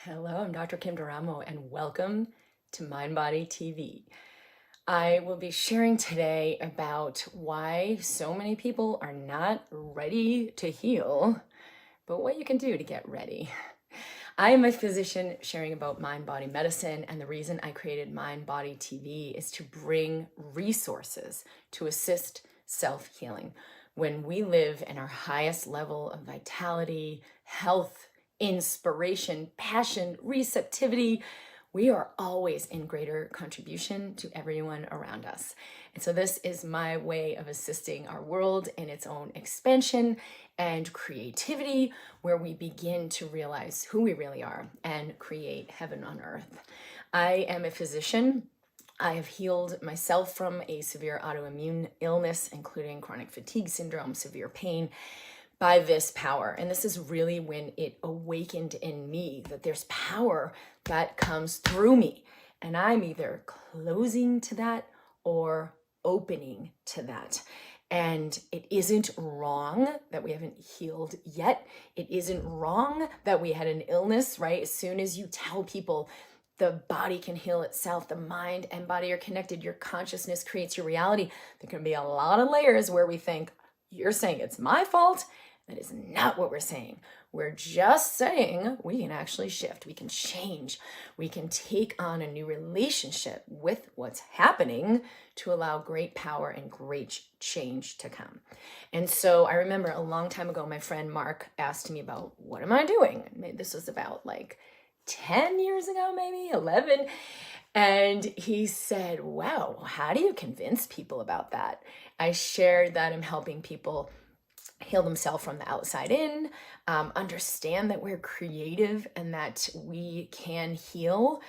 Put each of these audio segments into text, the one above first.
Hello, I'm Dr. Kim Duramo, and welcome to MindBody TV. I will be sharing today about why so many people are not ready to heal, but what you can do to get ready. I am a physician sharing about mind-body medicine, and the reason I created MindBody TV is to bring resources to assist self-healing. When we live in our highest level of vitality, health, inspiration, passion, receptivity, we are always in greater contribution to everyone around us. And so this is my way of assisting our world in its own expansion and creativity, where we begin to realize who we really are and create heaven on earth. I am a physician. I have healed myself from a severe autoimmune illness, including chronic fatigue syndrome, severe pain, by this power. And this is really when it awakened in me that there's power that comes through me. And I'm either closing to that or opening to that. And it isn't wrong that we haven't healed yet. It isn't wrong that we had an illness, right? As soon as you tell people the body can heal itself, the mind and body are connected, your consciousness creates your reality, there can be a lot of layers where we think, you're saying it's my fault. That is not what we're saying. We're just saying we can actually shift, we can change, we can take on a new relationship with what's happening to allow great power and great change to come. And so I remember a long time ago, my friend Mark asked me about, what am I doing? This was about like 10 years ago, maybe 11. And he said, wow, how do you convince people about that? I shared that I'm helping people heal themselves from the outside in, understand that we're creative and that we can heal,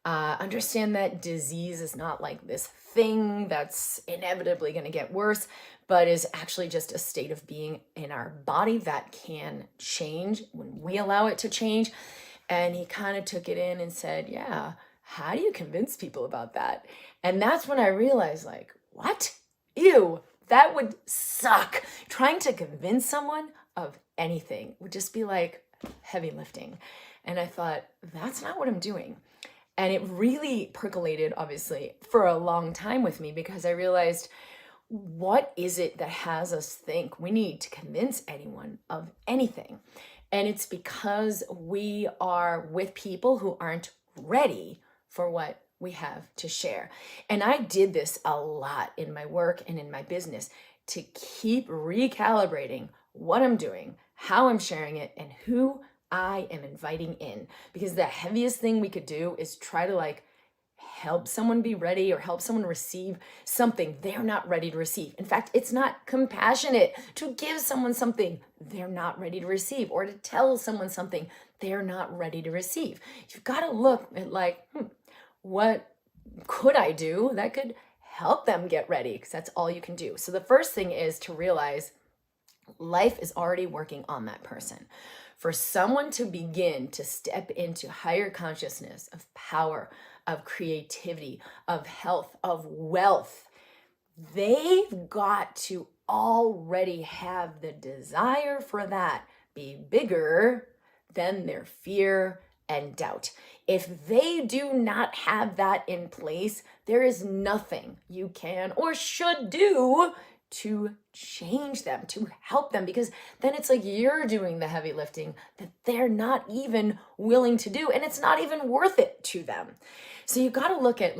understand that disease is not like this thing that's inevitably going to get worse, but is actually just a state of being in our body that can change when we allow it to change. And he kind of took it in and said, yeah, how do you convince people about that? And that's when I realized, like, what? Ew. That would suck. Trying to convince someone of anything would just be like heavy lifting. And I thought, that's not what I'm doing. And it really percolated, obviously, for a long time with me, because I realized, what is it that has us think we need to convince anyone of anything? And it's because we are with people who aren't ready for what we have to share. And I did this a lot in my work and in my business to keep recalibrating what I'm doing, how I'm sharing it, and who I am inviting in. Because the heaviest thing we could do is try to help someone be ready or help someone receive something they're not ready to receive. In fact, it's not compassionate to give someone something they're not ready to receive, or to tell someone something they're not ready to receive. You've got to look at what could I do that could help them get ready? Because that's all you can do. So the first thing is to realize life is already working on that person. For someone to begin to step into higher consciousness of power, of creativity, of health, of wealth, they've got to already have the desire for that be bigger than their fear and doubt. If they do not have that in place, there is nothing you can or should do to change them, to help them, because then it's like you're doing the heavy lifting that they're not even willing to do, and it's not even worth it to them. So you got to look at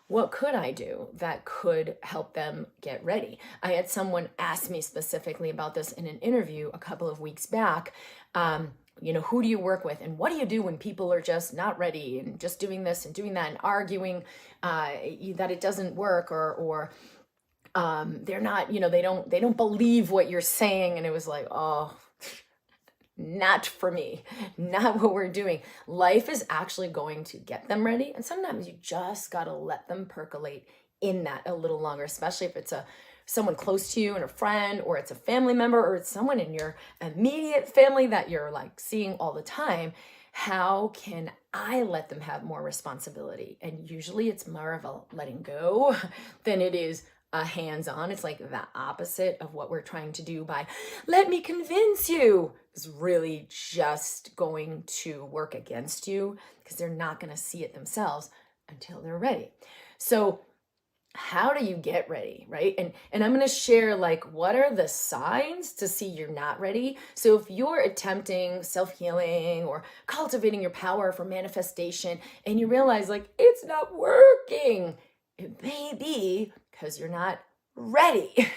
what could I do that could help them get ready? I had someone ask me specifically about this in an interview a couple of weeks back. Who do you work with, and what do you do when people are just not ready and just doing this and doing that and arguing that it doesn't work, or they're not, they don't believe what you're saying. And it was like, oh, not for me, not what we're doing. Life is actually going to get them ready. And sometimes you just got to let them percolate in that a little longer, especially if it's someone close to you and a friend, or it's a family member, or it's someone in your immediate family that you're seeing all the time. How can I let them have more responsibility? And usually it's more of a letting go than it is hands-on. It's like the opposite of what we're trying to do by, let me convince you, is really just going to work against you because they're not going to see it themselves until they're ready. So how do you get ready, right? And I'm going to share like what are the signs to see you're not ready. So if you're attempting self-healing or cultivating your power for manifestation and you realize like it's not working, it may be because you're not ready,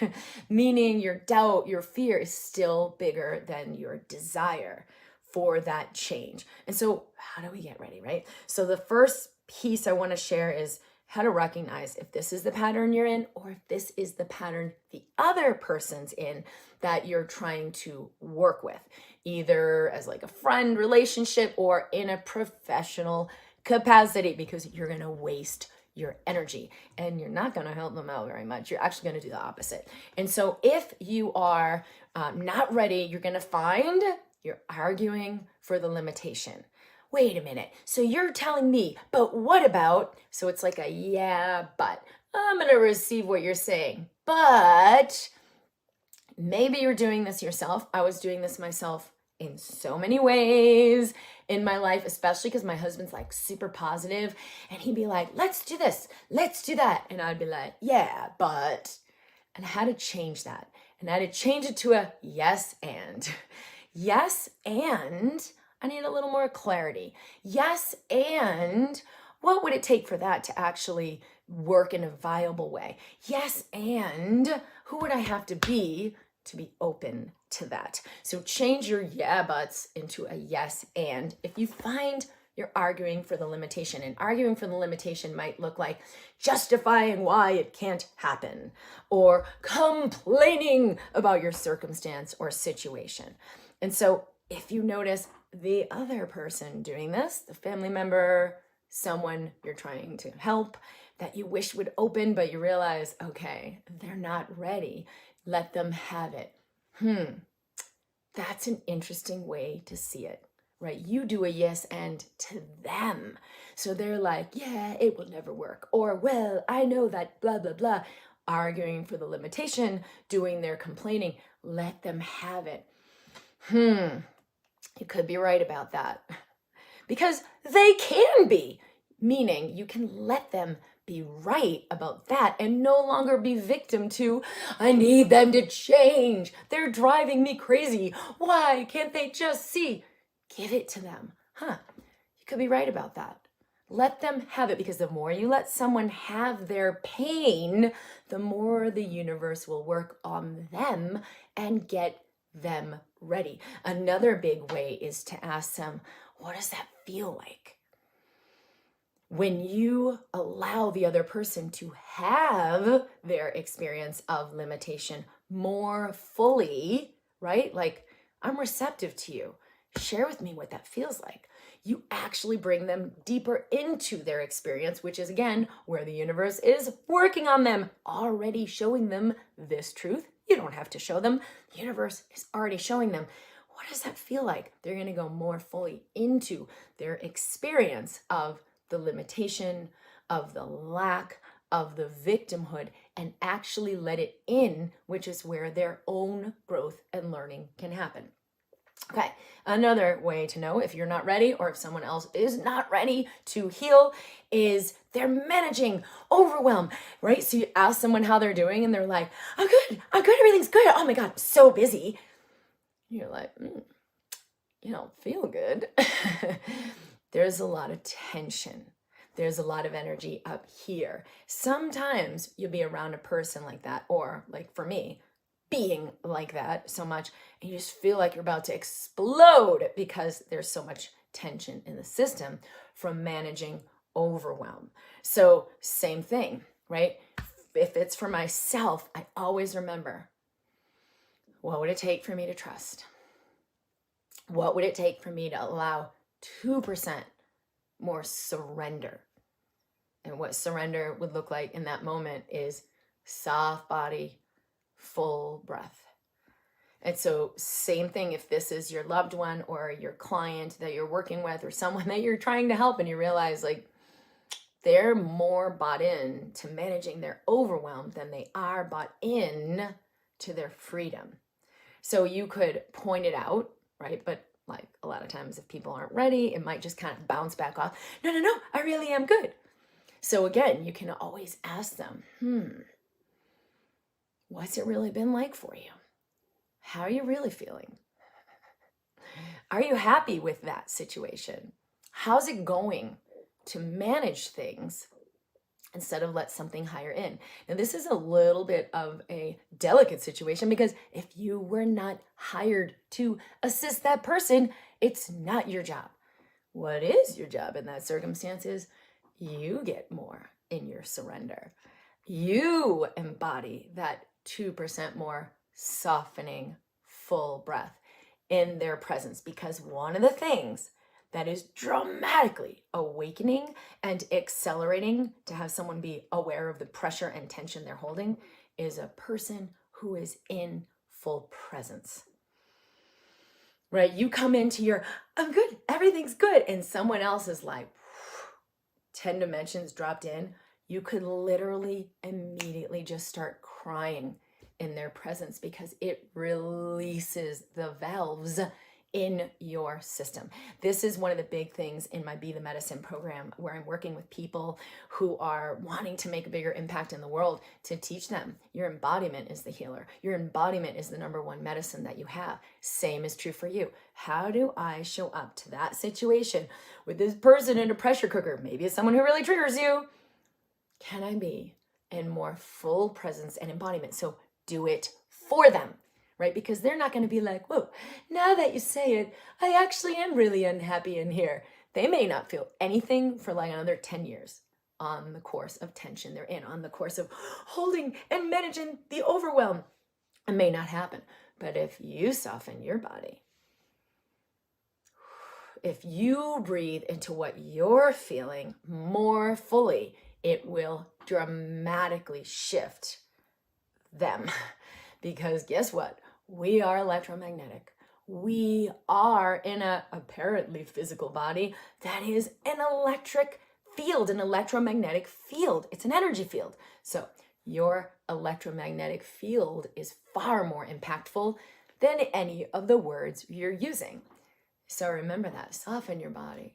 meaning your doubt, your fear is still bigger than your desire for that change. And so how do we get ready, right? So the first piece I want to share is how to recognize if this is the pattern you're in or if this is the pattern the other person's in that you're trying to work with, either as like a friend relationship or in a professional capacity, because you're going to waste your energy and you're not going to help them out very much. You're actually going to do the opposite. And so if you are not ready, you're going to find you're arguing for the limitation. Wait a minute. So you're telling me, but what about? So it's like a yeah, but I'm going to receive what you're saying. But maybe you're doing this yourself. I was doing this myself in so many ways in my life, especially because my husband's like super positive and he'd be like, let's do this, let's do that. And I'd be like, yeah, but, and I had to change that. And I had to change it to a yes and. Yes, and I need a little more clarity. Yes, and what would it take for that to actually work in a viable way? Yes, and who would I have to be open to that? So change your yeah buts into a yes and. If you find you're arguing for the limitation, and arguing for the limitation might look like justifying why it can't happen or complaining about your circumstance or situation. And so if you notice the other person doing this, the family member, someone you're trying to help that you wish would open, but you realize, okay, they're not ready, let them have it. That's an interesting way to see it, right? You do a yes and to them. So they're like, yeah, it will never work. Or, well, I know that blah, blah, blah, arguing for the limitation, doing their complaining, let them have it. You could be right about that because they can be, meaning you can let them be right about that and no longer be victim to, I need them to change. They're driving me crazy. Why can't they just see? Give it to them. You could be right about that. Let them have it, because the more you let someone have their pain, the more the universe will work on them and get them ready. Another big way is to ask them, what does that feel like? When you allow the other person to have their experience of limitation more fully, right? Like, I'm receptive to you. Share with me what that feels like. You actually bring them deeper into their experience, which is, again, where the universe is working on them, already showing them this truth. You don't have to show them. The universe is already showing them. What does that feel like? They're going to go more fully into their experience of the limitation, of the lack, of the victimhood, and actually let it in, which is where their own growth and learning can happen. Okay, another way to know if you're not ready or if someone else is not ready to heal is they're managing overwhelm, right? So you ask someone how they're doing and they're like, I'm good, everything's good. Oh my God, I'm so busy. You're like, you don't feel good. There's a lot of tension. There's a lot of energy up here. Sometimes you'll be around a person like that, or like for me, being like that so much, and you just feel like you're about to explode because there's so much tension in the system from managing overwhelm. So same thing, right? If it's for myself, I always remember, what would it take for me to trust? What would it take for me to allow 2% more surrender? And what surrender would look like in that moment is soft body, full breath. And so same thing if this is your loved one or your client that you're working with or someone that you're trying to help and you realize like, They're more bought in to managing their overwhelm than they are bought in to their freedom. So you could point it out, right? But like a lot of times if people aren't ready, it might just kind of bounce back off. No, I really am good. So again, you can always ask them, what's it really been like for you? How are you really feeling? Are you happy with that situation? How's it going to manage things instead of let something higher in? Now, this is a little bit of a delicate situation because if you were not hired to assist that person, it's not your job. What is your job in that circumstance is you get more in your surrender. You embody that 2% more softening full breath in their presence, because one of the things that is dramatically awakening and accelerating to have someone be aware of the pressure and tension they're holding is a person who is in full presence. Right? You come into your, I'm good, everything's good, and someone else is like 10 dimensions dropped in. You could literally immediately just start crying in their presence because it releases the valves in your system. This is one of the big things in my Be the Medicine program, where I'm working with people who are wanting to make a bigger impact in the world, to teach them your embodiment is the healer. Your embodiment is the number one medicine that you have. Same is true for you. How do I show up to that situation with this person in a pressure cooker? Maybe it's someone who really triggers you. Can I be in more full presence and embodiment? So do it for them, right? Because they're not going to be like, whoa, now that you say it, I actually am really unhappy in here. They may not feel anything for like another 10 years on the course of tension they're in, on the course of holding and managing the overwhelm. It may not happen. But if you soften your body, if you breathe into what you're feeling more fully, it will dramatically shift them. Because guess what? We are electromagnetic. We are in a apparently physical body that is an electric field, an electromagnetic field. It's an energy field. So your electromagnetic field is far more impactful than any of the words you're using. So remember that. Soften your body.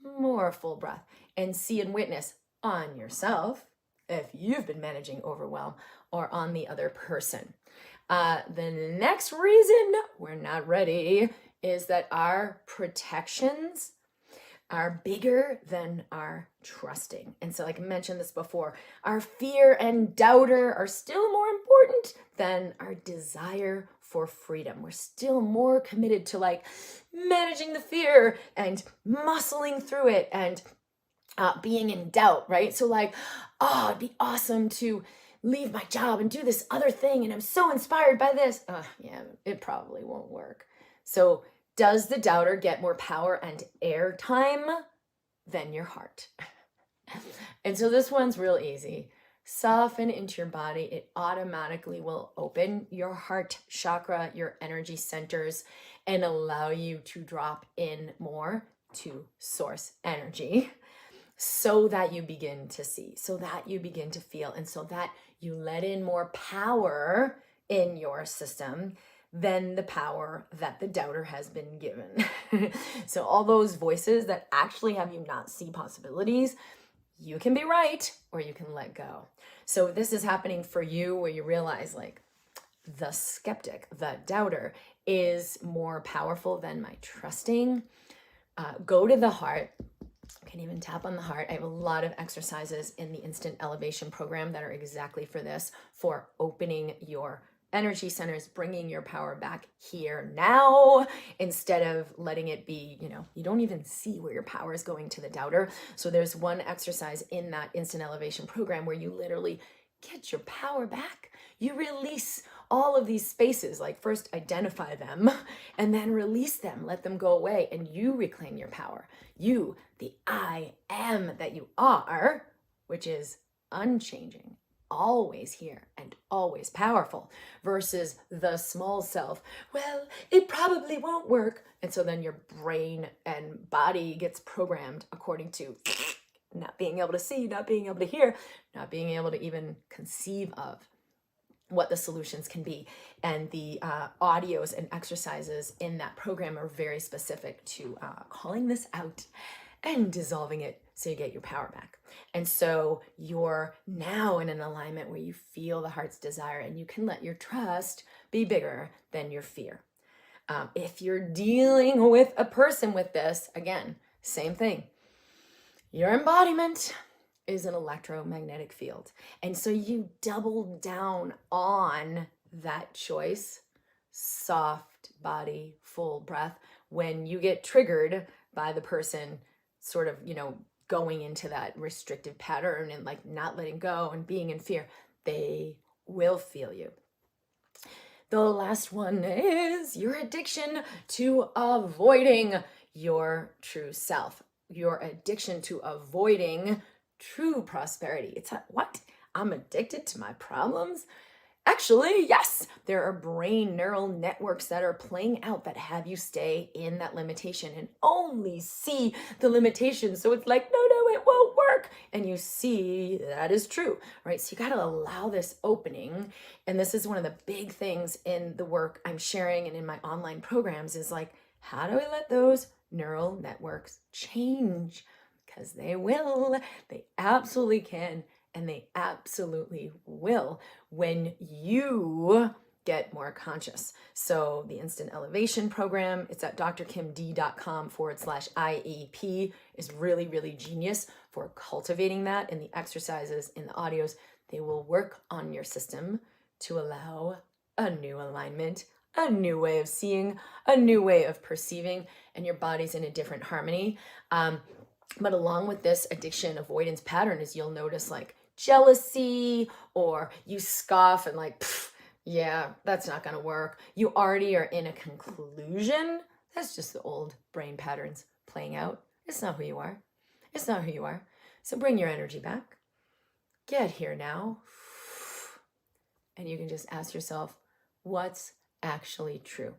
More full breath. And see and witness on yourself if you've been managing overwhelm, or on the other person. The next reason we're not ready is that our protections are bigger than our trusting. And so, like I mentioned this before, our fear and doubter are still more important than our desire for freedom. We're still more committed to like managing the fear and muscling through it and being in doubt, right? So like, oh, it'd be awesome to leave my job and do this other thing, and I'm so inspired by this. Yeah, it probably won't work. So does the doubter get more power and airtime than your heart? And so this one's real easy. Soften into your body. It automatically will open your heart chakra, your energy centers, and allow you to drop in more to source energy, so that you begin to see, so that you begin to feel, and so that you let in more power in your system than the power that the doubter has been given. So all those voices that actually have you not see possibilities, you can be right or you can let go. So this is happening for you, where you realize like the skeptic, the doubter is more powerful than my trusting. Go to the heart. You can even tap on the heart. I have a lot of exercises in the Instant Elevation program that are exactly for this, for opening your energy centers, bringing your power back here now, instead of letting it be, you don't even see where your power is going to the doubter. So there's one exercise in that Instant Elevation program where you literally get your power back. You release all of these spaces, like first identify them and then release them, let them go away, and you reclaim your power. You, the I am that you are, which is unchanging, always here and always powerful, versus the small self. Well, it probably won't work. And so then your brain and body gets programmed according to not being able to see, not being able to hear, not being able to even conceive of what the solutions can be. And the audios and exercises in that program are very specific to calling this out and dissolving it so you get your power back. And so you're now in an alignment where you feel the heart's desire and you can let your trust be bigger than your fear. If you're dealing with a person with this, again, same thing. Your embodiment is an electromagnetic field. And so you double down on that choice, soft body, full breath, when you get triggered by the person sort of, going into that restrictive pattern and like not letting go and being in fear. They will feel you. The last one is your addiction to avoiding your true self, your addiction to avoiding true prosperity. It's what? I'm addicted to my problems? Actually, yes, there are brain neural networks that are playing out that have you stay in that limitation and only see the limitation. So it's like, no, it won't work. And you see that is true, right? So you got to allow this opening. And this is one of the big things in the work I'm sharing and in my online programs is like, how do I let those neural networks change? Because they will, they absolutely can. And they absolutely will when you get more conscious. So the Instant Elevation Program, it's at drkimd.com/IEP, is really, really genius for cultivating that. In the exercises, in the audios, they will work on your system to allow a new alignment, a new way of seeing, a new way of perceiving, and your body's in a different harmony. But along with this addiction avoidance pattern is you'll notice like jealousy, or you scoff and like, yeah, that's not going to work. You already are in a conclusion. That's just the old brain patterns playing out. It's not who you are. It's not who you are. So bring your energy back. Get here now. And you can just ask yourself, what's actually true?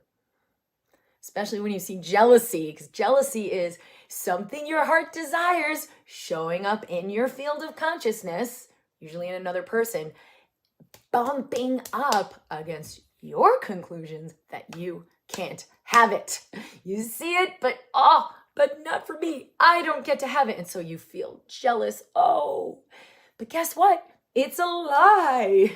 Especially when you see jealousy, because jealousy is something your heart desires showing up in your field of consciousness, usually in another person, bumping up against your conclusions that you can't have it. You see it, but not for me. I don't get to have it. And so you feel jealous. Oh, but guess what? It's a lie.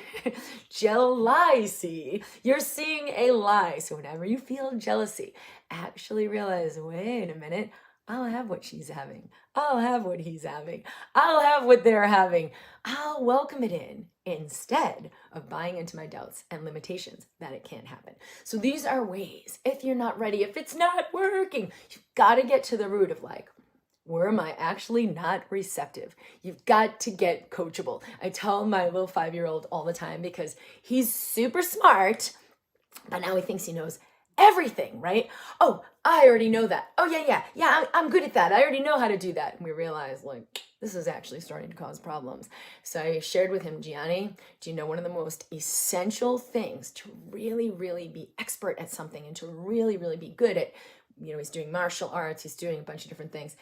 Jealousy. You're seeing a lie. So whenever you feel jealousy, actually realize, wait a minute, I'll have what she's having. I'll have what he's having. I'll have what they're having. I'll welcome it in instead of buying into my doubts and limitations that it can't happen. So these are ways, if you're not ready, if it's not working, you've got to get to the root of like, where am I actually not receptive? You've got to get coachable. I tell my little 5-year-old all the time because he's super smart, but now he thinks he knows everything, right? Oh, I already know that. Oh, yeah, I'm good at that. I already know how to do that. And we realize like, this is actually starting to cause problems. So I shared with him, Gianni, do you know one of the most essential things to really, really be expert at something and to really, really be good at, he's doing martial arts, he's doing a bunch of different things.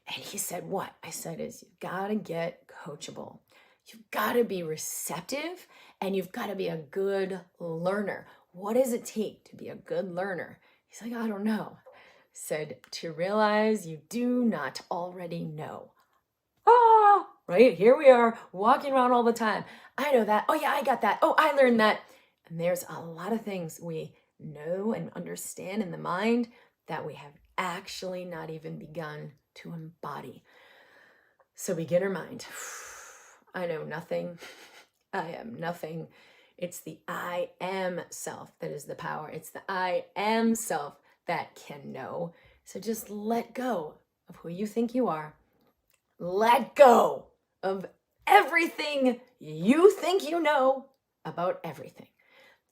And he said, what? I said, you've got to get coachable. You've got to be receptive and you've got to be a good learner. What does it take to be a good learner? He's like, I don't know. I said, to realize you do not already know. Right? Here we are walking around all the time. I know that. Oh yeah, I got that. Oh, I learned that. And there's a lot of things we know and understand in the mind that we have actually not even begun to embody. So beginner mind. I know nothing. I am nothing. It's the I am self that is the power. It's the I am self that can know. So just let go of who you think you are. Let go of everything you think you know about everything.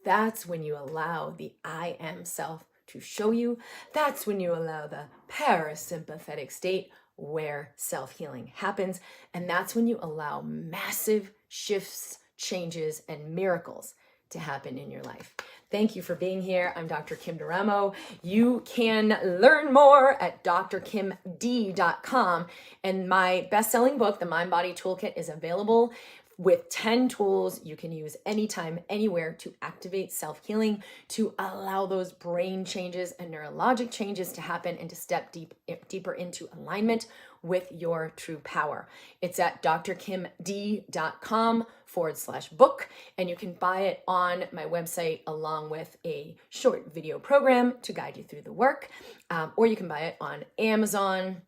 That's when you allow the I am self to show you. That's when you allow the parasympathetic state where self-healing happens. And that's when you allow massive shifts, changes, and miracles to happen in your life. Thank you for being here. I'm Dr. Kim Duramo. You can learn more at drkimd.com. And my best-selling book, The Mind Body Toolkit, is available with 10 tools you can use anytime, anywhere to activate self-healing, to allow those brain changes and neurologic changes to happen and to step deeper into alignment with your true power. It's at drkimd.com/book, and you can buy it on my website along with a short video program to guide you through the work, or you can buy it on Amazon,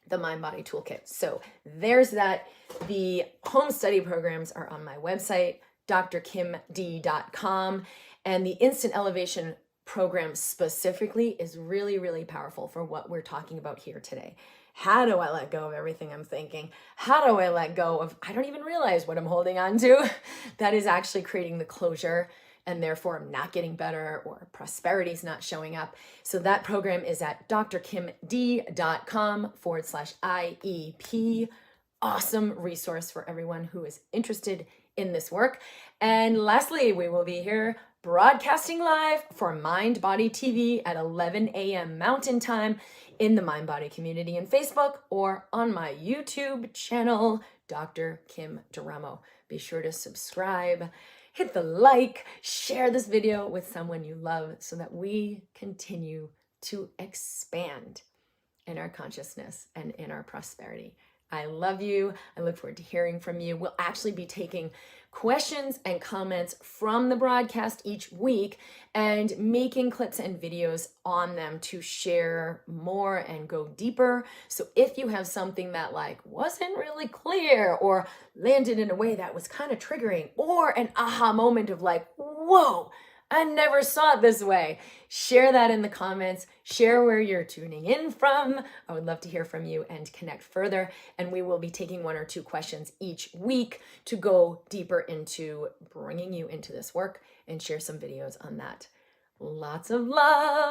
the Mind Body Toolkit. So there's that. The home study programs are on my website, drkimd.com, and the Instant Elevation program specifically is really, really powerful for what we're talking about here today. How do I let go of everything I'm thinking? How do I let go of, I don't even realize what I'm holding on to? That is actually creating the closure, and therefore I'm not getting better or prosperity is not showing up. So that program is at drkimd.com/IEP. Awesome resource for everyone who is interested in this work. And lastly, we will be here broadcasting live for MindBody TV at 11 a.m. Mountain Time in the MindBody community in Facebook, or on my YouTube channel, Dr. Kim Duramo. Be sure to subscribe, hit the like, share this video with someone you love so that we continue to expand in our consciousness and in our prosperity. I love you. I look forward to hearing from you. We'll actually be taking questions and comments from the broadcast each week and making clips and videos on them to share more and go deeper. So if you have something that wasn't really clear or landed in a way that was kind of triggering, or an aha moment of whoa, I never saw it this way, share that in the comments. Share where you're tuning in from. I would love to hear from you and connect further. And we will be taking 1 or 2 questions each week to go deeper into bringing you into this work and share some videos on that. Lots of love.